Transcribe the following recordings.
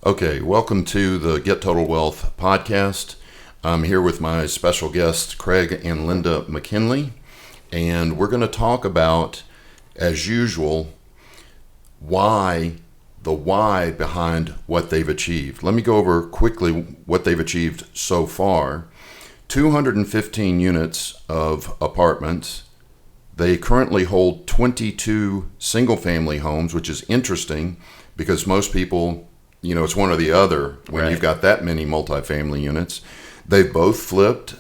Okay, welcome to the Get Total Wealth podcast. I'm here with my special guests, Craig and Linda McKinley, and we're going to talk about, as usual, the why behind what they've achieved. Let me go over quickly what they've achieved so far. 215 units of apartments. They currently hold 22 single-family homes, which is interesting because most people, it's one or the other when You've got that many multifamily units. They've both flipped,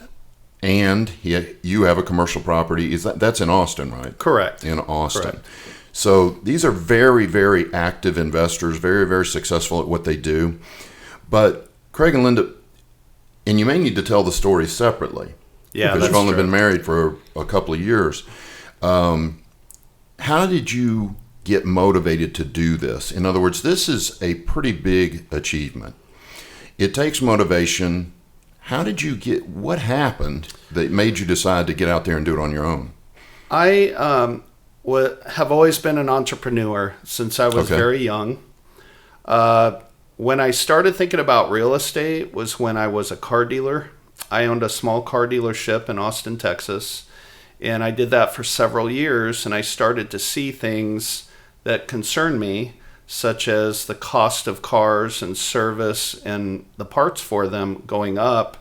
and you have a commercial property. That's in Austin, right? Correct. In Austin. Correct. So these are very, very active investors, very, very successful at what they do. But Craig and Linda, and you may need to tell the story separately. Yeah, because you've only been married for a couple of years. How did you get motivated to do this? In other words, this is a pretty big achievement. It takes motivation. What happened that made you decide to get out there and do it on your own? I have always been an entrepreneur since I was very young. When I started thinking about real estate was when I was a car dealer. I owned a small car dealership in Austin, Texas, and I did that for several years, and I started to see things that concerned me, such as the cost of cars and service and the parts for them going up,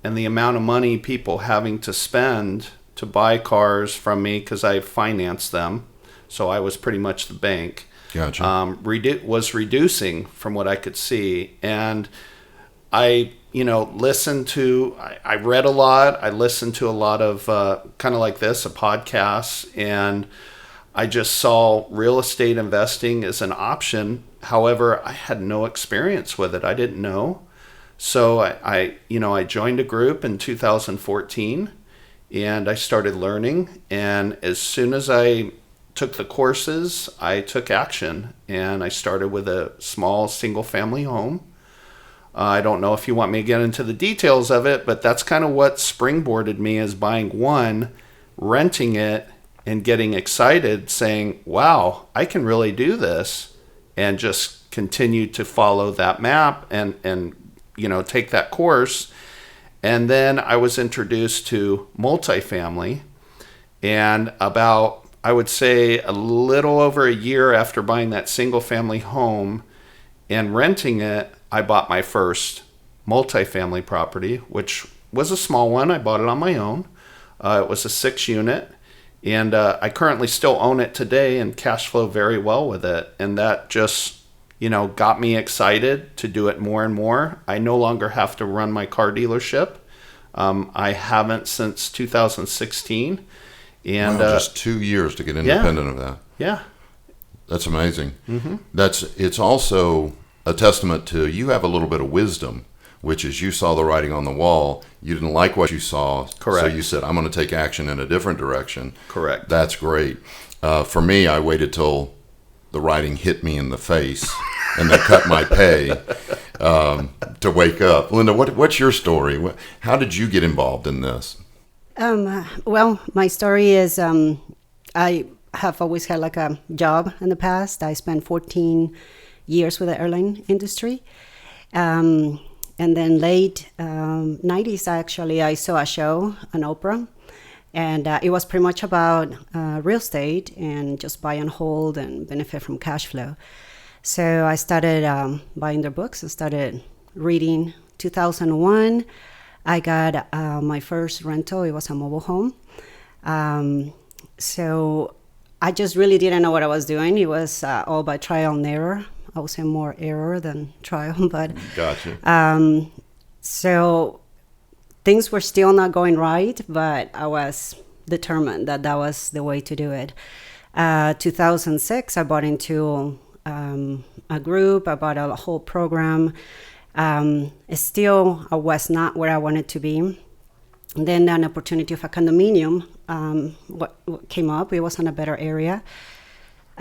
and the amount of money people having to spend to buy cars from me because I financed them. So I was pretty much the bank. Gotcha. Was reducing from what I could see. And I read a lot. I listened to a lot of kind of like this, a podcast, and I just saw real estate investing as an option. However, I had no experience with it. I didn't know. So I joined a group in 2014 and I started learning. And as soon as I took the courses, I took action, and I started with a small single family home. I don't know if you want me to get into the details of it, but that's kind of what springboarded me, as buying one, renting it, and getting excited, saying, wow, I can really do this, and just continue to follow that map and take that course. And then I was introduced to multifamily, and about, I would say, a little over a year after buying that single family home and renting it, I bought my first multifamily property, which was a small one. I bought it on my own. It was a 6-unit, and I currently still own it today and cash flow very well with it. And that just, got me excited to do it more and more. I no longer have to run my car dealership. I haven't since 2016. And just 2 years to get independent of that. Yeah. That's amazing. Mm-hmm. It's also a testament to you have a little bit of wisdom, which is you saw the writing on the wall. You didn't like what you saw. Correct. So you said, I'm going to take action in a different direction. Correct. That's great. For me, I waited till the writing hit me in the face and they cut my pay to wake up. Linda, what's your story? How did you get involved in this? Well, my story is I have always had like a job in the past. I spent 14 years with the airline industry. And then late 90s, actually, I saw a show on Oprah. And it was pretty much about real estate and just buy and hold and benefit from cash flow. So I started buying their books and started reading. 2001, I got my first rental. It was a mobile home. So I just really didn't know what I was doing. It was all by trial and error. I would say more error than trial, but gotcha. So things were still not going right, but I was determined that was the way to do it. 2006, I bought into a group. I bought a whole program. Still, I was not where I wanted to be. And then an opportunity of a condominium what came up. It was in a better area.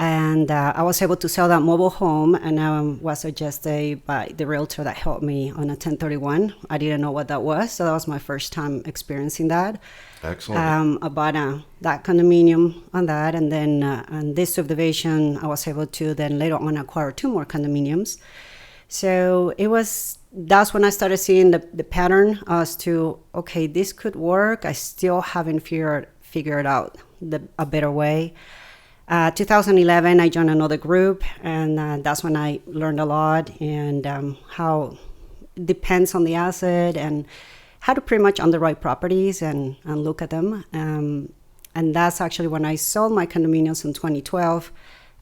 And I was able to sell that mobile home, and I was suggested by the realtor that helped me on a 1031. I didn't know what that was, so that was my first time experiencing that. Excellent. I bought that condominium on that, and then on this subdivision, I was able to then later on acquire 2 more condominiums. So that's when I started seeing the pattern as to, okay, this could work. I still haven't figured out a better way. 2011, I joined another group, and that's when I learned a lot, and how it depends on the asset and how to pretty much underwrite properties and look at them. And that's actually when I sold my condominiums in 2012.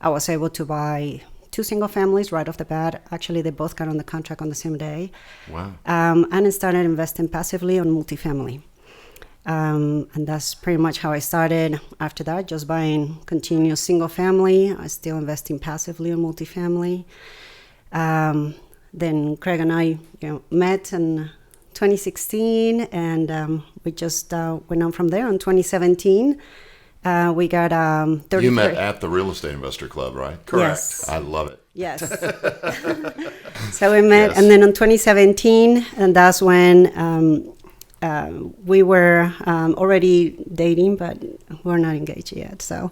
I was able to buy 2 single families right off the bat. Actually, they both got on the contract on the same day. Wow. And I started investing passively on multifamily. And that's pretty much how I started. After that, just buying continuous single family. I still investing passively on multifamily. Then Craig and I met in 2016, and we just went on from there. In 2017, we got 33. You met at the Real Estate Investor Club, right? Correct. Yes. I love it. Yes. So we met, Yes. and then in 2017, and that's when we were already dating, but we're not engaged yet. So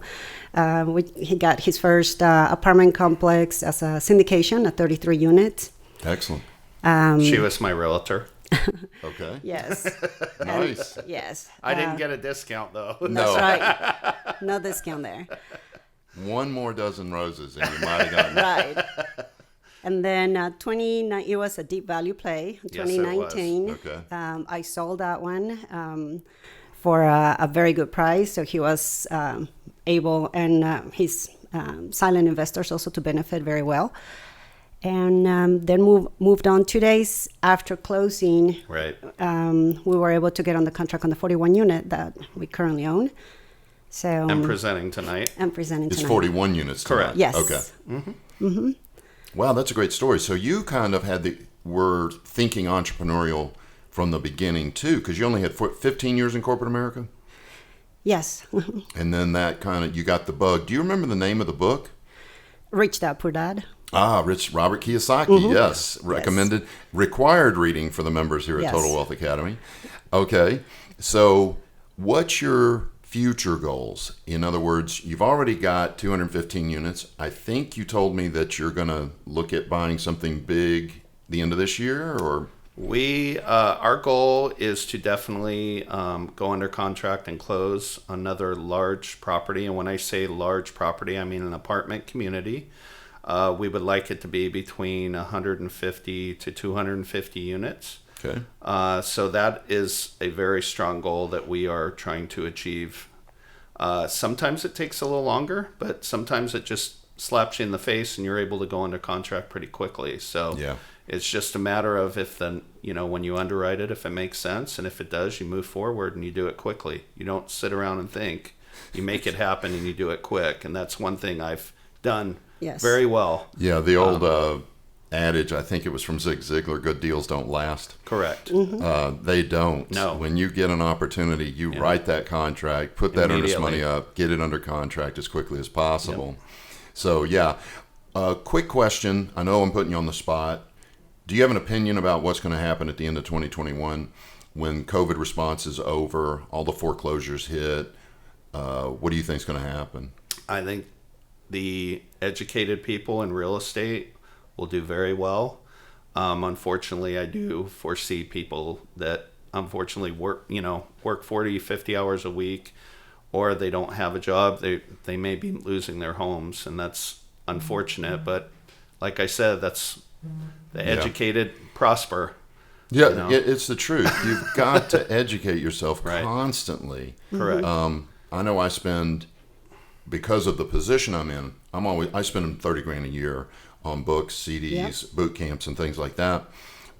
he got his first apartment complex as a syndication, a 33 unit. Excellent. She was my realtor. Okay. Yes. Nice. Yes. I didn't get a discount though. That's No. right. No discount there. One more dozen roses, and you might have gotten it. Right. And then it was a deep value play. In Yes, it was. 2019, Okay. I sold that one for a very good price. So he was able, and his silent investors also to benefit very well. And then moved on 2 days after closing. Right. We were able to get on the contract on the 41 unit that we currently own. So I'm presenting tonight. I'm presenting It's tonight. 41 units. Correct. tonight. Yes. Okay. Wow, that's a great story. So you kind of were thinking entrepreneurial from the beginning too, because you only had 15 years in corporate America, Yes. and then that you got the bug. Do you remember the name of the book? Rich Dad Poor Dad. Robert Kiyosaki. Yes, recommended, required reading for the members here at Yes. Total Wealth Academy. Okay, so what's your future goals? In other words, you've already got 215 units. I think you told me that you're going to look at buying something big the end of this year, or Our goal is to definitely go under contract and close another large property. And when I say large property, I mean an apartment community. We would like it to be between 150 to 250 units. okay. So that is a very strong goal that we are trying to achieve. Sometimes it takes a little longer, but sometimes it just slaps you in the face and you're able to go under contract pretty quickly. So Yeah. it's just a matter of when you underwrite it, if it makes sense, and if it does, you move forward and you do it quickly. You don't sit around and think. You make it happen and you do it quick. And that's one thing I've done Yes. very well. Yeah, the old adage, I think it was from Zig Ziglar, good deals don't last. Correct. They don't. No. When you get an opportunity, you write that contract, put that earnest Immediately. money up, get it under contract as quickly as possible. So, yeah. Quick question. I know I'm putting you on the spot. Do you have an opinion about what's going to happen at the end of 2021 when COVID response is over, all the foreclosures hit? What do you think is going to happen? I think the educated people in real estate will do very well. Unfortunately, I do foresee people that unfortunately work 40, 50 hours a week, or they don't have a job. They may be losing their homes, and that's unfortunate. But like I said, that's the educated prosper. Yeah, You know? it's the truth. You've got to educate yourself Right. constantly. Correct. I know I spend, because of the position I'm in, I spend $30,000 a year on books, CDs, boot camps, and things like that.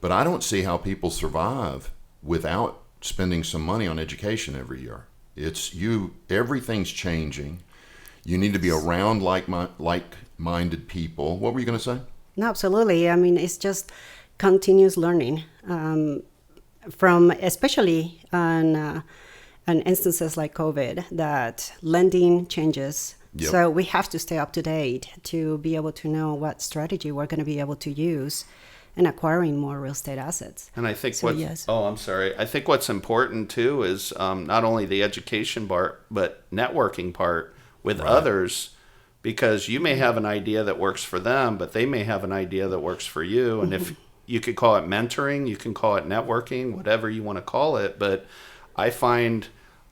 But I don't see how people survive without spending some money on education every year. Everything's changing. You need to be around like-minded people. What were you going to say? No, absolutely. I mean, it's just continuous learning from, especially on instances like COVID, that lending changes. Yep. So we have to stay up to date to be able to know what strategy we're going to be able to use in acquiring more real estate assets. And I think So, yes. I'm sorry. I think what's important too is not only the education part, but networking part with others, because you may have an idea that works for them, but they may have an idea that works for you. And if you could call it mentoring, you can call it networking, whatever you want to call it. But I find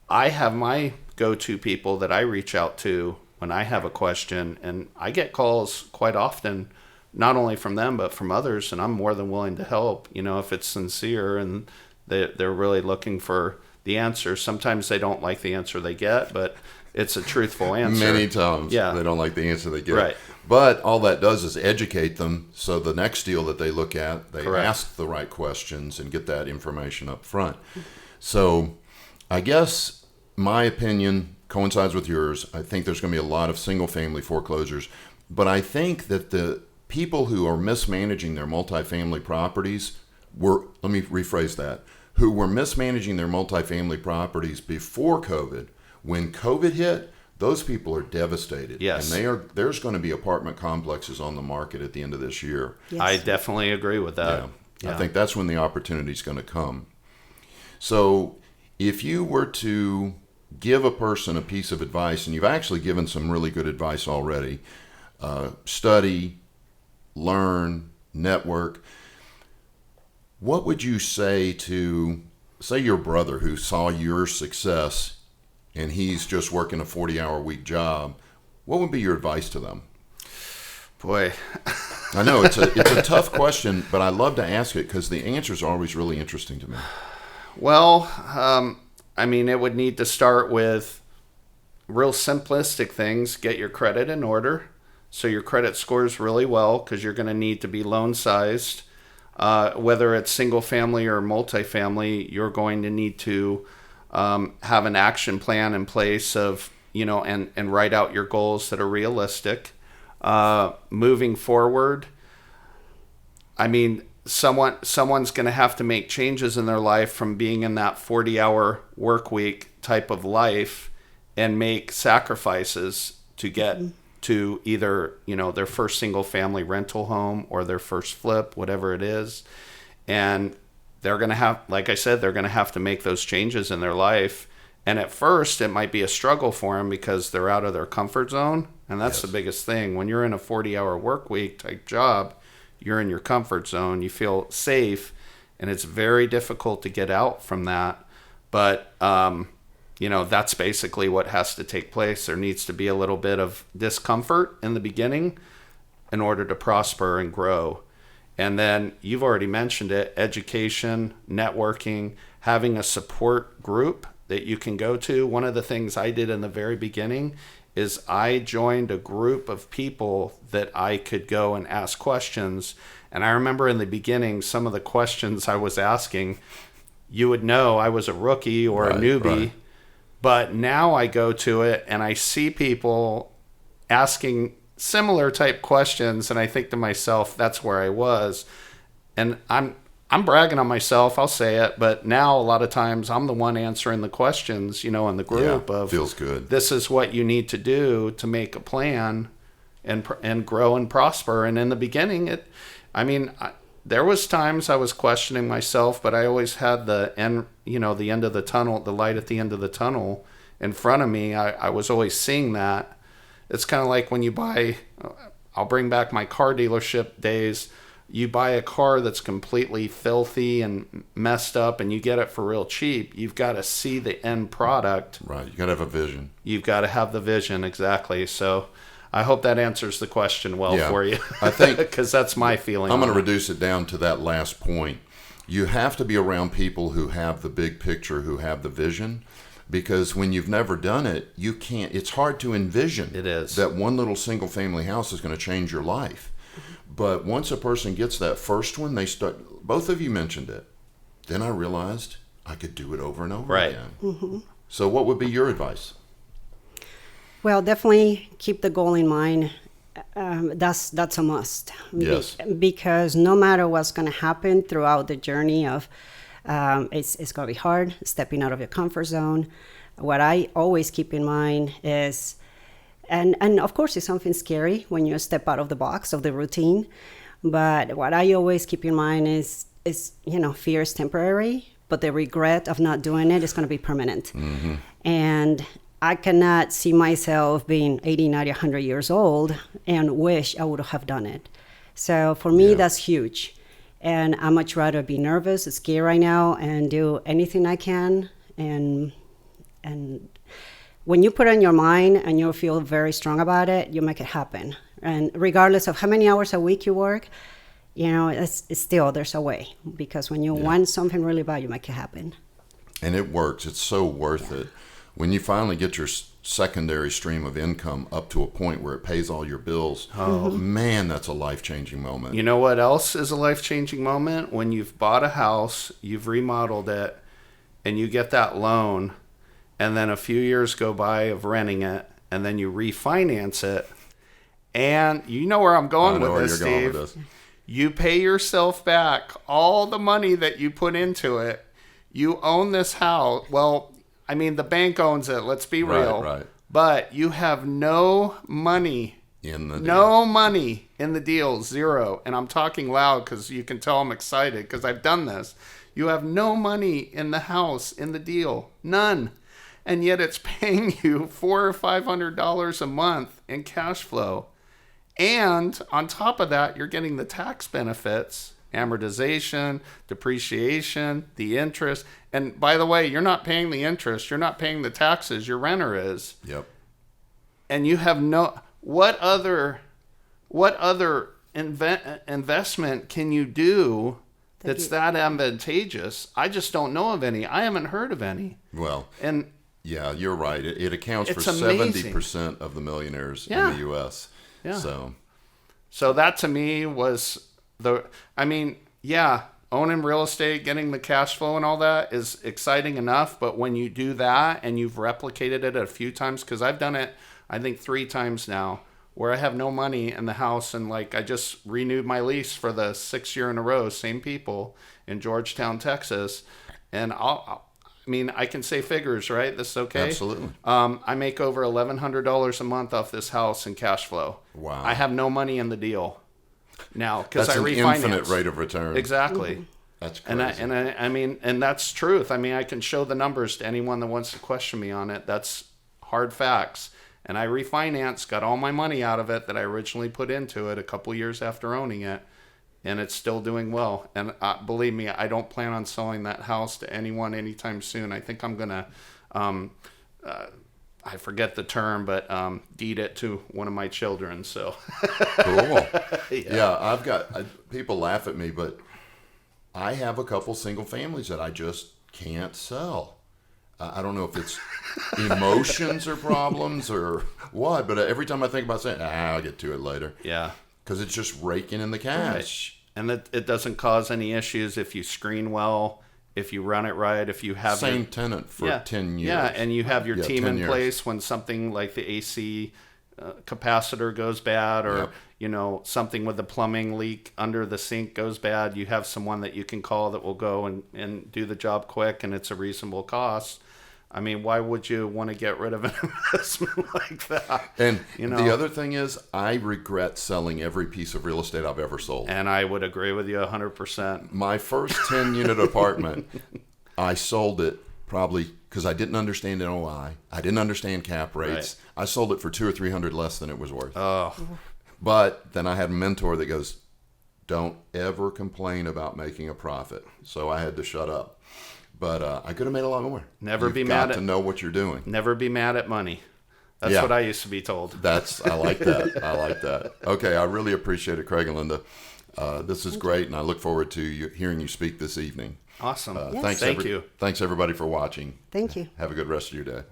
I have my go-to people that I reach out to when I have a question, and I get calls quite often, not only from them, but from others. And I'm more than willing to help, if it's sincere and they're really looking for the answer. Sometimes they don't like the answer they get, but it's a truthful answer. Many times they don't like the answer they get. Right. But all that does is educate them, so the next deal that they look at, they Correct. ask the right questions and get that information up front. So I guess my opinion coincides with yours. I think there's going to be a lot of single-family foreclosures, but I think that the people who are mismanaging their multifamily properties let me rephrase that, who were mismanaging their multifamily properties before COVID. When COVID hit, those people are devastated. Yes. And there's going to be apartment complexes on the market at the end of this year. Yes. I definitely agree with that. I think that's when the opportunity is going to come. So if you were to give a person a piece of advice, and you've actually given some really good advice already, study, learn, network, what would you say to, say, your brother who saw your success and he's just working a 40-hour week job? What would be your advice to them? Boy. I know it's a tough question, but I love to ask it because the answers are always really interesting to me. Well, it would need to start with real simplistic things. Get your credit in order, so your credit scores really well, because you're going to need to be loan sized. Whether it's single family or multifamily, you're going to need to have an action plan in place of, and write out your goals that are realistic. Moving forward, someone's going to have to make changes in their life from being in that 40-hour work week type of life and make sacrifices to get to either, their first single family rental home or their first flip, whatever it is. And they're going to have, like I said, they're going to have to make those changes in their life. And at first it might be a struggle for them because they're out of their comfort zone. And that's the biggest thing. When you're in a 40-hour work week type job, you're in your comfort zone, you feel safe, and it's very difficult to get out from that. But, that's basically what has to take place. There needs to be a little bit of discomfort in the beginning in order to prosper and grow. And then you've already mentioned it, education, networking, having a support group that you can go to. One of the things I did in the very beginning is I joined a group of people that I could go and ask questions. And I remember in the beginning, some of the questions I was asking, you would know I was a rookie or a newbie. Right. But now I go to it and I see people asking similar type questions, and I think to myself, that's where I was. And I'm bragging on myself, I'll say it, but now a lot of times I'm the one answering the questions, in the group of, feels good. This is what you need to do to make a plan and grow and prosper. And in the beginning, there was times I was questioning myself, but I always had the end, the end of the tunnel, the light at the end of the tunnel in front of me. I was always seeing that. It's kind of like when you buy, I'll bring back my car dealership days. You buy a car that's completely filthy and messed up and you get it for real cheap. You've got to see the end product. Right. You got to have a vision. You've got to have the vision. Exactly. So I hope that answers the question well for you. I think because that's my feeling. I'm going to reduce it down to that last point. You have to be around people who have the big picture, who have the vision, because when you've never done it, you can't. It's hard to envision. It is. That one little single family house is going to change your life. But once a person gets that first one, they start. Both of you mentioned it. Then I realized I could do it over and over again. Mm-hmm. So what would be your advice? Well, definitely keep the goal in mind. That's a must. Yes. Because no matter what's going to happen throughout the journey of, it's going to be hard, stepping out of your comfort zone. What I always keep in mind is, and of course it's something scary when you step out of the box of the routine. But what I always keep in mind is fear is temporary, but the regret of not doing it is going to be permanent. Mm-hmm. And I cannot see myself being 80, 90, 100 years old and wish I would have done it. So for me, that's huge. And I much rather be nervous, scared right now, and do anything I can. And when you put it in your mind and you feel very strong about it, you make it happen. And regardless of how many hours a week you work, it's still, there's a way. Because when you want something really bad, you make it happen. And it works. It's so worth it. When you finally get your secondary stream of income up to a point where it pays all your bills, man, that's a life-changing moment. You know what else is a life-changing moment? When you've bought a house, you've remodeled it, and you get that loan, and then a few years go by of renting it, and then you refinance it, and you know where I'm going with this, Steve. You pay yourself back all the money that you put into it. You own this house. Well, I mean, the bank owns it. Let's be real. Right. But you have no money. No money in the deal. Zero. And I'm talking loud because you can tell I'm excited because I've done this. You have no money in the house, in the deal. None. And yet it's paying you $400 or $500 a month in cash flow. And on top of that, you're getting the tax benefits, amortization, depreciation, the interest. And by the way, you're not paying the interest. You're not paying the taxes. Your renter is. Yep. And you have what other investment can you do that's that advantageous? I just don't know of any. I haven't heard of any. Well, and yeah, you're right. It accounts for amazing. 70% of the millionaires in the U.S. Yeah. So that to me was owning real estate, getting the cash flow and all that is exciting enough. But when you do that and you've replicated it a few times, because I've done it, I think 3 times now, where I have no money in the house. And I just renewed my lease for the 6th year in a row, same people in Georgetown, Texas. And I can say figures, right? This is okay? Absolutely. I make over $1,100 a month off this house in cash flow. Wow. I have no money in the deal now because I refinance. That's an infinite rate of return. Exactly. Mm-hmm. That's crazy. And that's truth. I can show the numbers to anyone that wants to question me on it. That's hard facts. And I refinanced, got all my money out of it that I originally put into it a couple years after owning it. And it's still doing well. And believe me, I don't plan on selling that house to anyone anytime soon. I think I'm going to, I forget the term, but deed it to one of my children. So cool. Yeah, I've got, people laugh at me, but I have a couple single families that I just can't sell. I don't know if it's emotions or problems or what, but every time I think about saying, I'll get to it later. Yeah. Because it's just raking in the cash. Right. And it doesn't cause any issues if you screen well, if you run it right, if you have same tenant for 10 years. Yeah, and you have your team in place when something like the AC capacitor goes bad or something with the plumbing leak under the sink goes bad. You have someone that you can call that will go and do the job quick, and it's a reasonable cost. Why would you want to get rid of an investment like that? And the other thing is, I regret selling every piece of real estate I've ever sold. And I would agree with you 100%. My first 10-unit apartment, I sold it probably because I didn't understand NOI. I didn't understand cap rates. Right. I sold it for $200 or $300 less than it was worth. Oh. But then I had a mentor that goes, don't ever complain about making a profit. So I had to shut up. But I could have made a lot more. You've got to know what you're doing. Never be mad at money. That's what I used to be told. I like that. Okay, I really appreciate it, Craig and Linda. This is great, and I look forward to hearing you speak this evening. Awesome. Thank you. Thanks, everybody, for watching. Thank you. Have a good rest of your day.